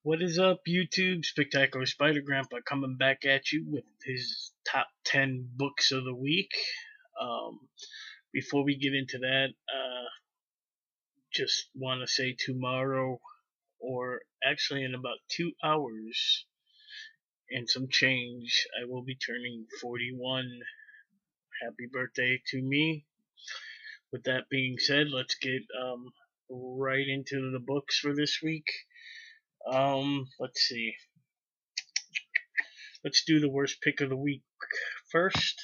What is up, YouTube? Spectacular Spider Grandpa coming back at you with his top 10 books of the week. Um, Before we get into that, just want to say tomorrow, or actually in about 2 hours and some change, I will be turning 41. Happy birthday to me. With that being said, let's get right into the books for this week. Let's see. Let's do the worst pick of the week first.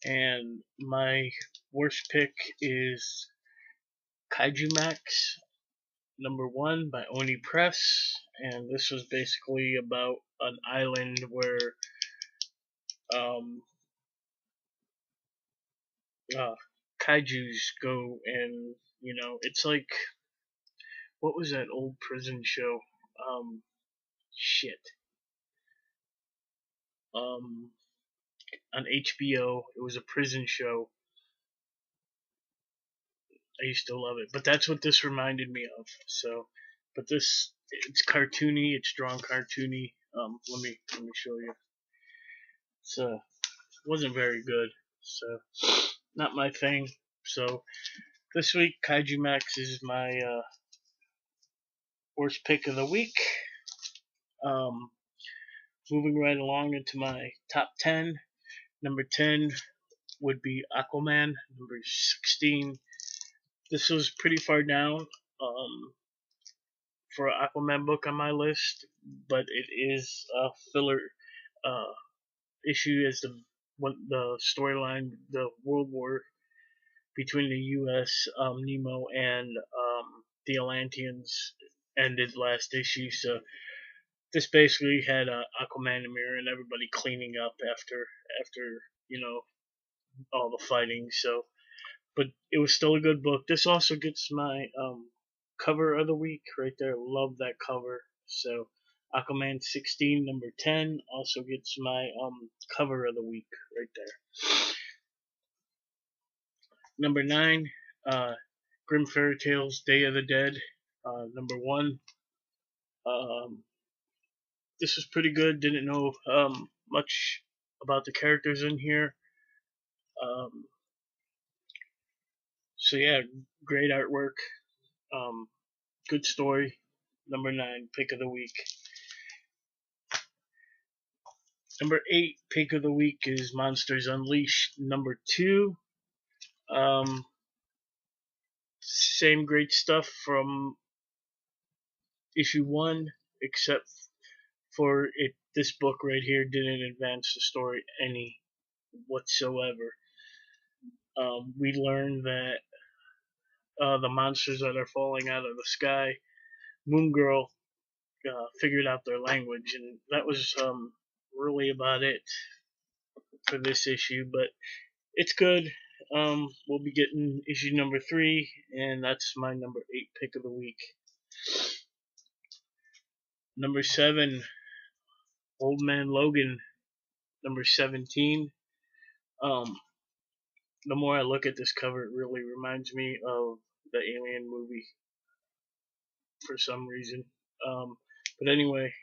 And my worst pick is Kaiju Max #1 by Oni Press, and this was basically about an island where um, uh, kaiju's go, and it's like, what was that old prison show? Um, Shit. Um, on HBO, it was a prison show. I used to love it, but that's what this reminded me of. So, but it's cartoony. It's drawn cartoony. Let me show you. It's wasn't very good. So, not my thing. So this week, Kaiju Max is my worst pick of the week. Um, Moving right along into my top 10. Number 10 would be Aquaman. Number 16. This was pretty far down. For an Aquaman book on my list, but it is a filler uh, issue as the storyline, the World War between the U.S., Nemo, and the Atlanteans ended last issue. So this basically had Aquaman and Mirror and everybody cleaning up after all the fighting. So, but it was still a good book. This also gets my cover of the week right there. Love that cover. So Aquaman 16 number 10 also gets my cover of the week right there. Number 9, Grim Fairy Tales Day of the Dead, number 1. Um, this was pretty good. Didn't know much about the characters in here. Um, so yeah, great artwork. Good story. Number 9, pick of the week. Number 8, pick of the week is Monsters Unleashed. Number 2, um, same great stuff from issue 1, except for it. This book right here didn't advance the story any whatsoever. We learned that the monsters that are falling out of the sky, Moon Girl figured out their language, and that was really about it for this issue. But it's good. We'll be getting issue number 3, and that's my number 8 pick of the week. Number 7, Old Man Logan, number 17. Um, the more I look at this cover, it really reminds me of the Alien movie for some reason. But anyway,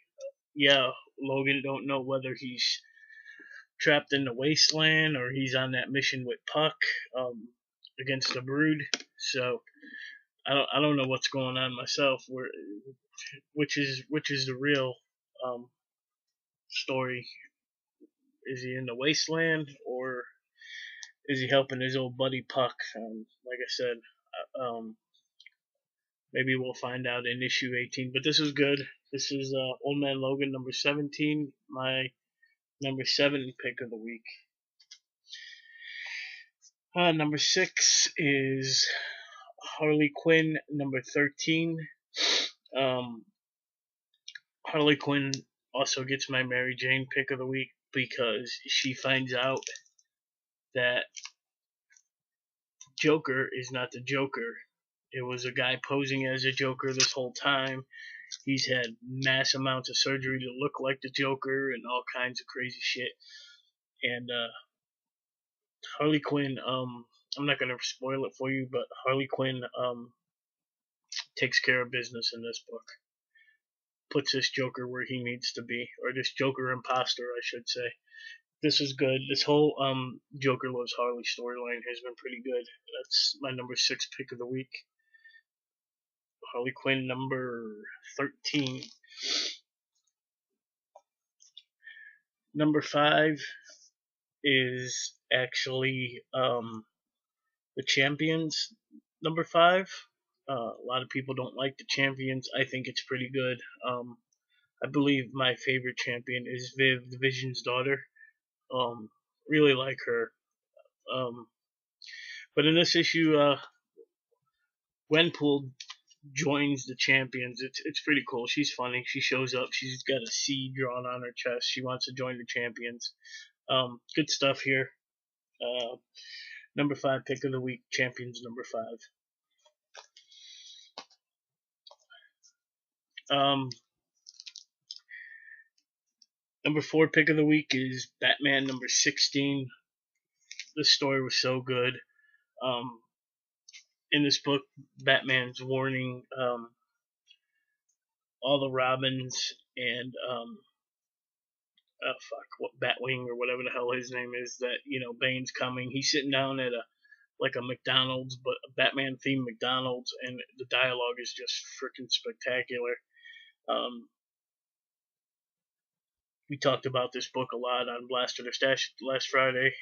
yeah, Logan don't know whether he's trapped in the wasteland or he's on that mission with Puck against the Brood. So I don't know what's going on myself. Which is the real um, story? Is he in the wasteland, or is he helping his old buddy Puck? Like I said, maybe we'll find out in issue 18. But this is good. This is Old Man Logan number 17, my number 7 pick of the week. Number 6 is Harley Quinn number 13. Um, Harley Quinn also gets my Mary Jane pick of the week because she finds out that Joker is not the Joker. It was a guy posing as a Joker this whole time. He's had mass amounts of surgery to look like the Joker and all kinds of crazy shit. And Harley Quinn, I'm not gonna spoil it for you, but Harley Quinn takes care of business in this book. puts this Joker where he needs to be, or this Joker imposter, I should say. This is good. This whole Joker Loves Harley storyline has been pretty good. That's my number 6 pick of the week. Harley Quinn number 13. Number 5 is actually the Champions. Number 5. A lot of people don't like the Champions. I think it's pretty good. I believe my favorite champion is Viv, the Vision's daughter. Really like her. But in this issue, Gwenpool joins the Champions. It's pretty cool. She's funny. She shows up. She's got a C drawn on her chest. She wants to join the Champions. Good stuff here. Number 5 pick of the week. Champions number 5. Number 4 pick of the week is Batman number 16. This story was so good. In this book, Batman's warning all the Robins and Batwing or whatever the hell his name is, that Bane's coming. He's sitting down at a McDonald's, but a Batman themed McDonald's, and the dialogue is just freaking spectacular. We talked about this book a lot on Blaster the Stash last Friday.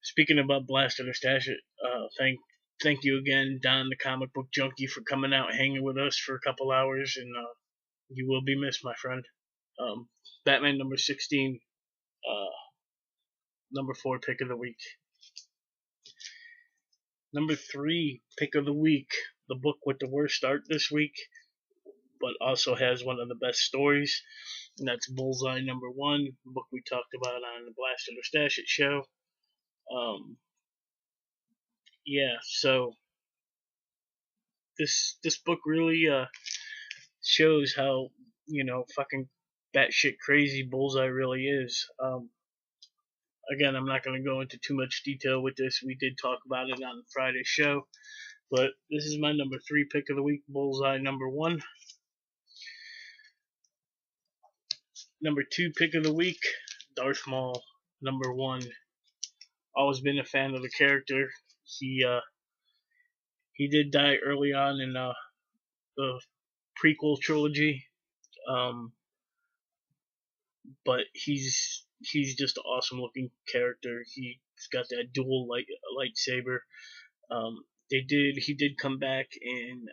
Speaking about Blaster the Stash, thank you again, Don the Comic Book Junkie, for coming out and hanging with us for a couple hours, and you will be missed, my friend. Batman number 16, number 4 pick of the week. Number 3 pick of the week, the book with the worst art this week, but also has one of the best stories, and that's Bullseye number 1, book we talked about on the Blaster the Stash It show. So this book really shows how fucking batshit crazy Bullseye really is. Again, I'm not going to go into too much detail with this. We did talk about it on Friday's show, but this is my number 3 pick of the week. Bullseye number 1. Number 2 pick of the week, Darth Maul number 1. Always been a fan of the character. He did die early on in the prequel trilogy, but he's just an awesome looking character. He's got that dual lightsaber. He did come back in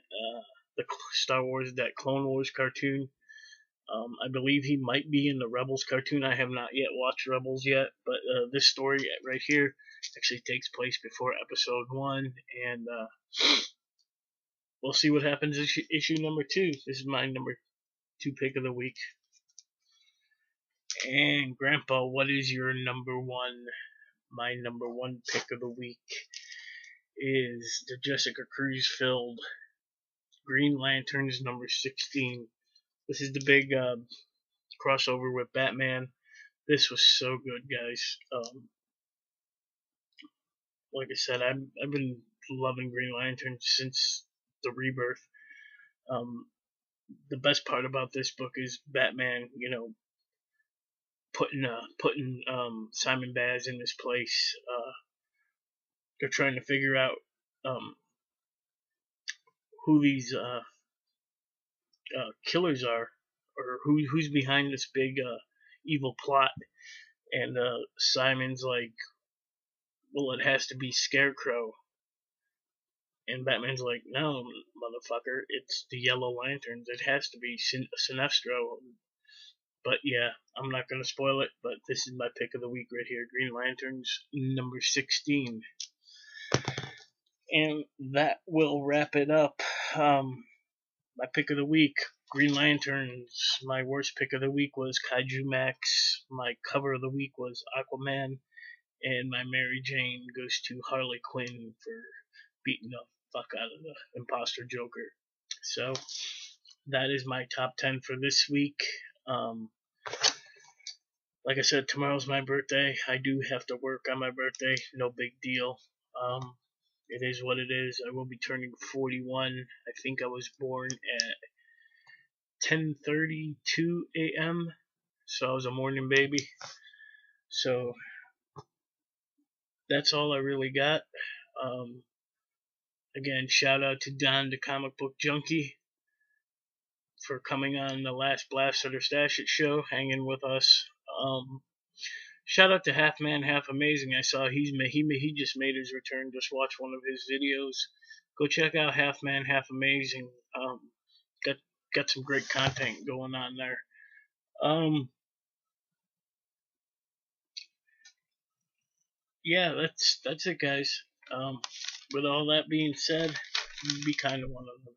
the Star Wars, that Clone Wars cartoon. I believe he might be in the Rebels cartoon. I have not yet watched Rebels yet, but this story right here actually takes place before episode 1, and we'll see what happens in issue number 2. This is my number 2 pick of the week. And Grandpa, what is your number 1? My number 1 pick of the week is the Jessica Cruz filled Green Lanterns number 16. This is the big crossover with Batman. This was so good, guys. Like I said, I've been loving Green Lantern since the rebirth. The best part about this book is Batman, putting Simon Baz in his place. They're trying to figure out who these killers are, or who's behind this big evil plot. And Simon's like, well, it has to be Scarecrow. And Batman's like, no, motherfucker, it's the Yellow Lanterns. It has to be Sinestro. But yeah, I'm not going to spoil it, but this is my pick of the week right here. Green Lanterns number 16. And that will wrap it up. My pick of the week, Green Lanterns. My worst pick of the week was Kaiju Max. My cover of the week was Aquaman. And my Mary Jane goes to Harley Quinn for beating the fuck out of the imposter Joker. So that is my top 10 for this week. Like I said, tomorrow's my birthday. I do have to work on my birthday. No big deal. It is what it is. I will be turning 41. I think I was born at 10:32 a.m. So I was a morning baby. So that's all I really got. Um, Again, shout out to Don the Comic Book Junkie for coming on the last Blast or Stash It show, hanging with us. Shout out to Half Man Half Amazing. I saw he just made his return. Just watch one of his videos. Go check out Half Man Half Amazing. Got got some great content going on there. Yeah, that's it, guys. With all that being said, be kind to one another.